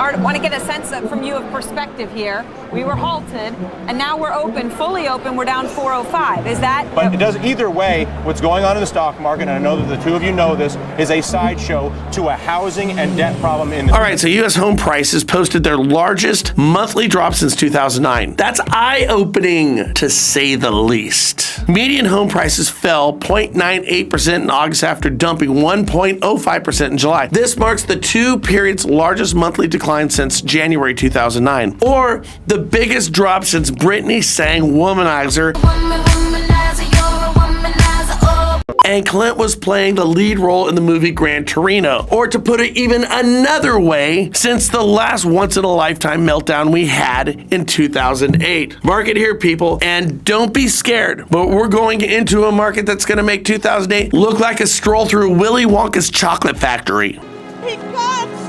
Art, I want to get a sense from you of perspective here. We were halted, and now we're open, fully open. We're down 405. Is that? But it does either way. What's going on in the stock market, and I know that the two of you know this, is a sideshow to a housing and debt problem in the. All right, so U.S. home prices posted their largest monthly drop since 2009. That's eye-opening, to say the least. Median home prices fell 0.98% in August after dumping 1.05% in July. This marks the two periods' largest monthly decline since January 2009, or the biggest drop since Britney sang Womanizer and Clint was playing the lead role in the movie Gran Torino. Or to put it even another way, since the last once-in-a-lifetime meltdown we had in 2008. Mark it here, people, and don't be scared, but we're going into a market that's going to make 2008 look like a stroll through Willy Wonka's chocolate factory. He got them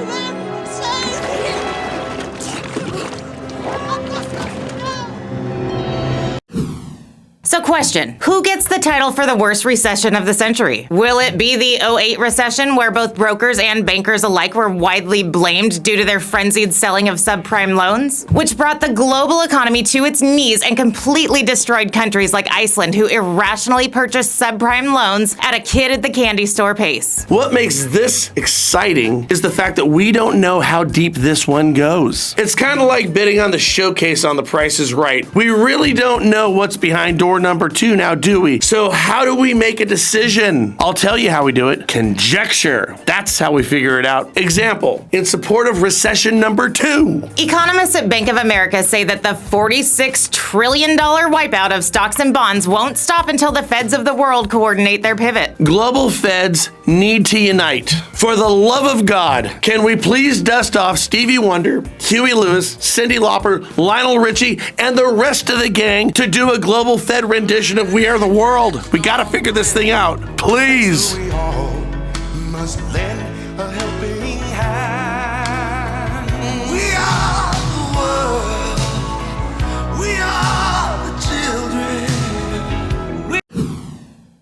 So question, who gets the title for the worst recession of the century? Will it be the '08 recession, where both brokers and bankers alike were widely blamed due to their frenzied selling of subprime loans, which brought the global economy to its knees and completely destroyed countries like Iceland, who irrationally purchased subprime loans at a kid at the candy store pace? What makes this exciting is the fact that we don't know how deep this one goes. It's kind of like bidding on the showcase on The Price is Right. We really don't know what's behind door number 2 now, do we? So how do we make a decision? I'll tell you how we do it. Conjecture. That's how we figure it out. Example, in support of recession number 2. Economists at Bank of America say that the $46 trillion wipeout of stocks and bonds won't stop until the feds of the world coordinate their pivot. Global feds need to unite. For the love of God, can we please dust off Stevie Wonder, Huey Lewis, Cyndi Lauper, Lionel Richie, and the rest of the gang to do a global fed rendition of We Are the World? We gotta figure this thing out, please. We all must lend a helping hand. We are the world. We are the children.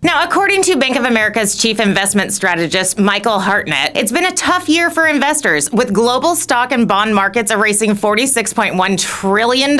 Now, according to Bank of America's chief investment strategist, Michael Hartnett, it's been a tough year for investors, with global stock and bond markets erasing $46.1 trillion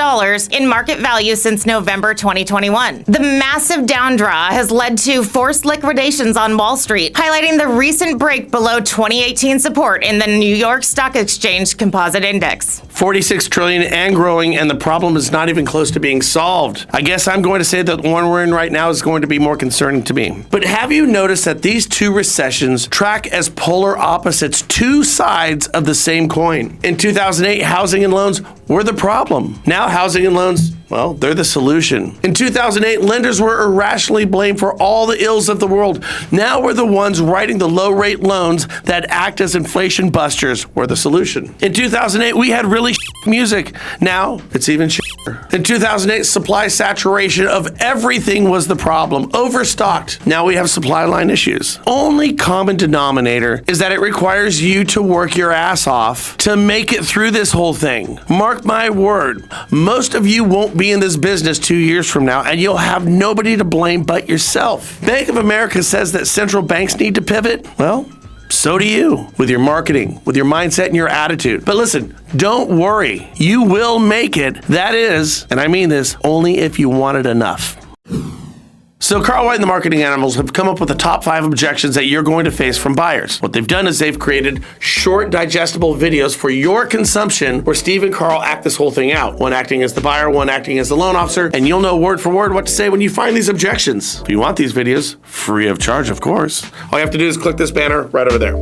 in market value since November 2021. The massive downdraw has led to forced liquidations on Wall Street, highlighting the recent break below 2018 support in the New York Stock Exchange Composite Index. 46 trillion and growing, and the problem is not even close to being solved. I guess I'm going to say that the one we're in right now is going to be more concerning to me. But have you noticed that these two recessions track as polar opposites, two sides of the same coin? In 2008, housing and loans were the problem. Now housing and loans, well, they're the solution. In 2008, lenders were irrationally blamed for all the ills of the world. Now we're the ones writing the low-rate loans that act as inflation busters. We're the solution. In 2008, we had really music. Now it's even shitter. In 2008, supply saturation of everything was the problem. Overstocked. Now we have supply line issues. Only common denominator is that it requires you to work your ass off to make it through this whole thing. Mark my word, most of you won't be in this business 2 years from now, and you'll have nobody to blame but yourself. Bank of America says that central banks need to pivot. Well, so do you, with your marketing, with your mindset and your attitude. But listen, don't worry. You will make it. That is, and I mean this, only if you want it enough. So Carl White and the Marketing Animals have come up with the top 5 objections that you're going to face from buyers. What they've done is they've created short, digestible videos for your consumption where Steve and Carl act this whole thing out. One acting as the buyer, one acting as the loan officer, and you'll know word for word what to say when you find these objections. If you want these videos, free of charge, of course, all you have to do is click this banner right over there.